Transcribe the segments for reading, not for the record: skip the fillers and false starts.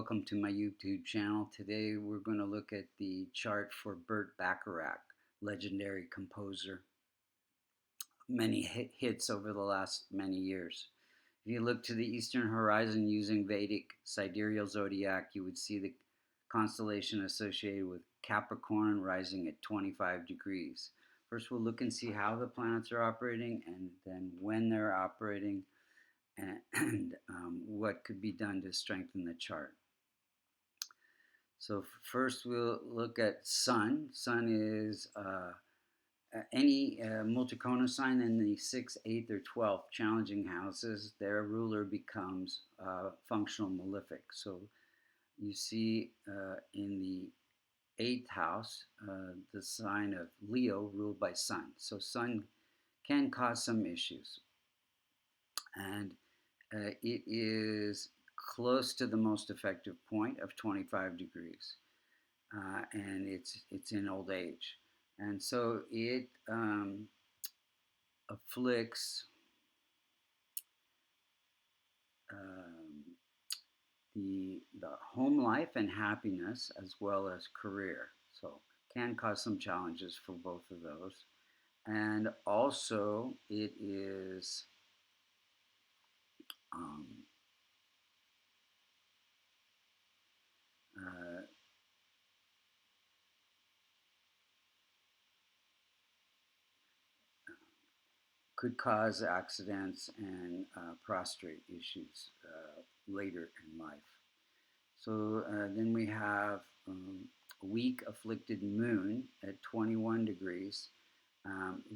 Welcome to my YouTube channel. Today we're going to look at the chart for Burt Bacharach, legendary composer. Many hits over the last many years. If you look to the eastern horizon using Vedic sidereal zodiac, you would see the constellation associated with Capricorn rising at 25 degrees. First we'll look and see how the planets are operating and then when they're operating and what could be done to strengthen the chart. So first we'll look at Sun. Sun is any multicona sign in the 6th, 8th, or 12th challenging houses. Their ruler becomes functional malefic. So you see in the 8th house the sign of Leo ruled by Sun. So Sun can cause some issues. And it is close to the most effective point of 25 degrees, and it's in old age, and so it afflicts the home life and happiness as well as career. So can cause some challenges for both of those, and also it is could cause accidents and prostrate issues later in life. So then we have a weak afflicted moon at 21 degrees,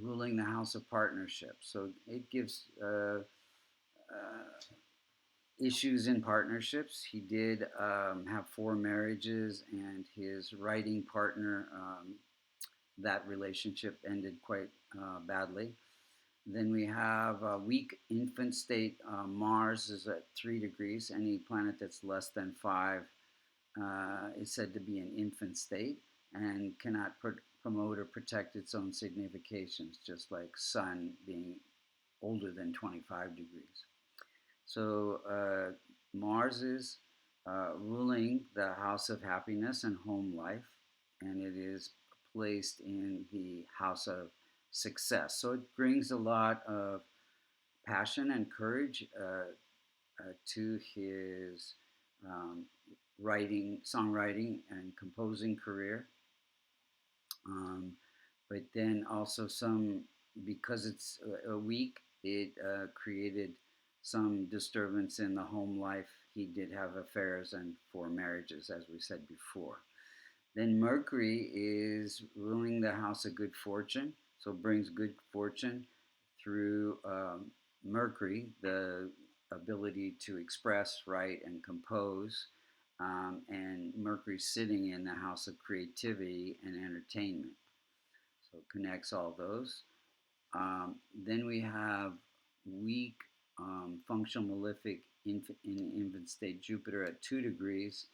ruling the house of partnership. So it gives issues in partnerships. He did have 4 marriages, and his writing partner, that relationship ended quite badly. Then we have a weak infant state. Mars is at 3 degrees. Any planet that's less than 5 is said to be an infant state and cannot promote or protect its own significations, just like Sun being older than 25 degrees. So Mars is ruling the house of happiness and home life, and it is placed in the house of success. So it brings a lot of passion and courage to his songwriting, and composing career. But then also because it's a week, it created some disturbance in the home life. He did have affairs and 4 marriages, as we said before. Then Mercury is ruling the house of good fortune, so brings good fortune through Mercury, the ability to express, write, and compose, and Mercury sitting in the house of creativity and entertainment. So it connects all those. Then we have weak functional malefic in infant state Jupiter at 2 degrees.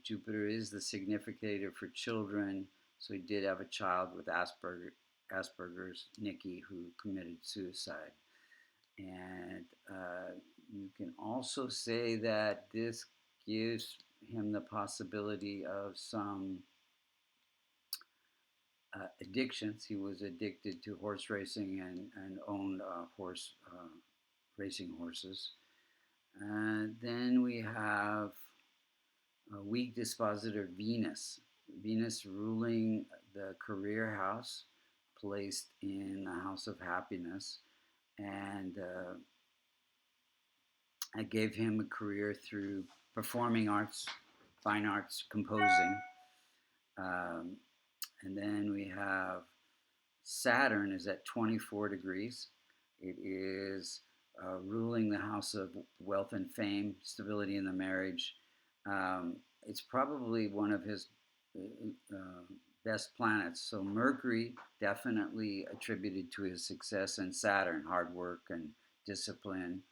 Jupiter is the significator for children, so he did have a child with Asperger's, Nikki, who committed suicide. And you can also say that this gives him the possibility of some addictions. He was addicted to horse racing and owned racing horses. Then we have a weak dispositor Venus. Venus ruling the career house, placed in the house of happiness, and I gave him a career through performing arts, fine arts, composing. And then we have Saturn is at 24 degrees. It is ruling the house of wealth and fame, stability in the marriage. It's probably one of his best planets. So Mercury definitely attributed to his success, and Saturn, hard work and discipline,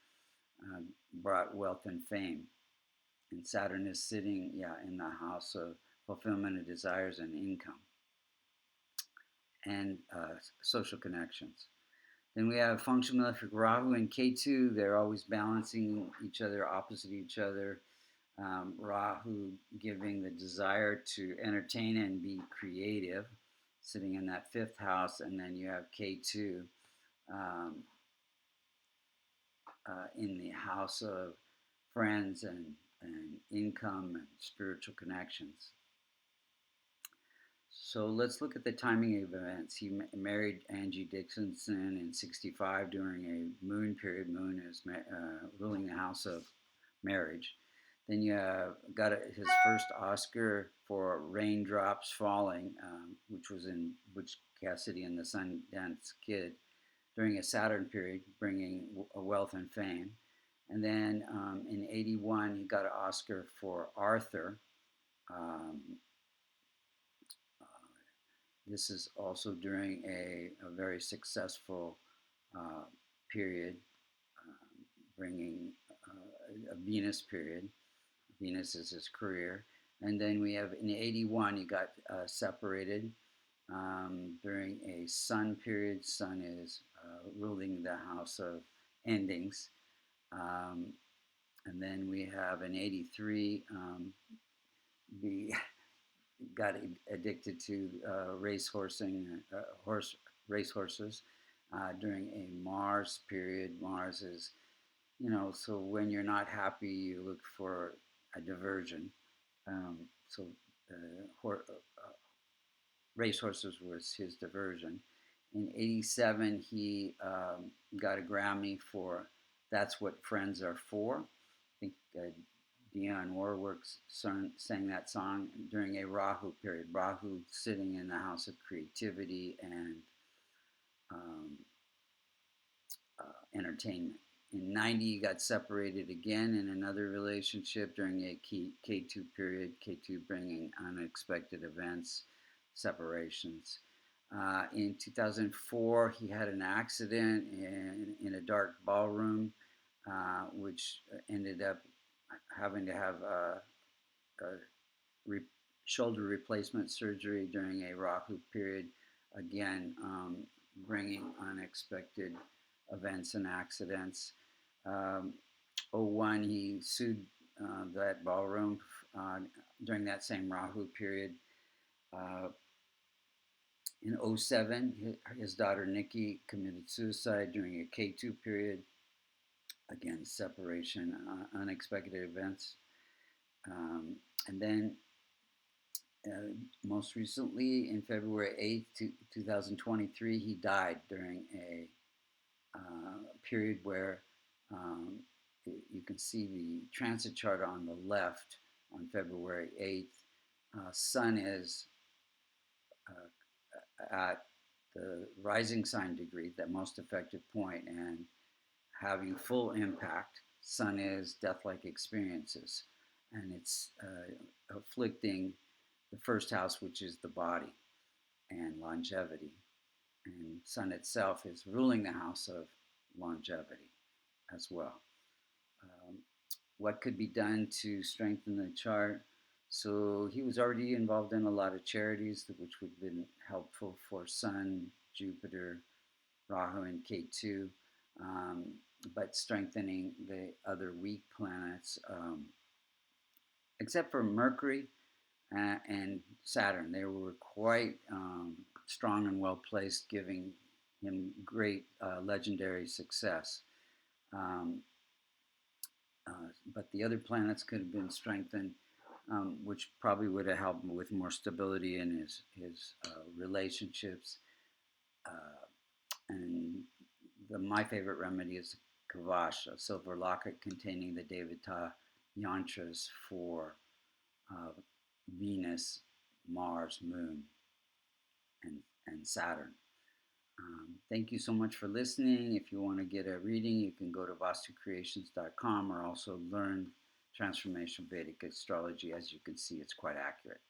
brought wealth and fame. And Saturn is sitting, in the house of fulfillment of desires and income and social connections. Then we have functional malefic Rahu and Ketu. They're always balancing each other, opposite each other. Rahu giving the desire to entertain and be creative, sitting in that fifth house, and then you have K2 um, in the house of friends and income and spiritual connections. So let's look at the timing of events. He married Angie Dickinson in 65 during a moon period. Moon is ruling the house of marriage. Then you got his first Oscar for Raindrops Falling, which was in Butch Cassidy and the Sundance Kid, during a Saturn period, bringing wealth and fame. And then in 81, he got an Oscar for Arthur. Um, this is also during a very successful uh, period, bringing a Venus period. Venus is his career. And then we have in 81, he got separated during a Sun period. Sun is ruling the house of endings. And then we have in 83, we got addicted to racehorses during a Mars period. Mars is, so when you're not happy, you look for a diversion. So racehorses was his diversion. In 87, he got a Grammy for That's What Friends Are For. I think Dionne Warwick sang that song during a Rahu period. Rahu sitting in the house of creativity and entertainment. In 90, he got separated again in another relationship during a K2 period, K2 bringing unexpected events, separations. In 2004, he had an accident in a dark ballroom, which ended up having to have shoulder replacement surgery during a Rahu period, again bringing unexpected events and accidents. 01, he sued that ballroom during that same Rahu period. In 07, his daughter Nikki committed suicide during a K2 period. Again, separation, unexpected events. And then most recently, in February 8th, 2023, he died during a period where you can see the transit chart on the left on February 8th. Sun is at the rising sign degree, that most effective point, and having full impact. Sun is death-like experiences, and it's afflicting the first house, which is the body and longevity. And Sun itself is ruling the house of longevity as well. What could be done to strengthen the chart? So he was already involved in a lot of charities, which would have been helpful for Sun, Jupiter, Rahu, and K2, but strengthening the other weak planets, except for Mercury and Saturn. They were quite strong and well placed, giving him great legendary success. But the other planets could have been strengthened, which probably would have helped him with more stability in his relationships. And my favorite remedy is Kavash, a silver locket containing the Devata yantras for Venus, Mars, Moon, and Saturn. Thank you so much for listening. If you want to get a reading, you can go to vastucreations.com or also learn transformational Vedic astrology. As you can see, it's quite accurate.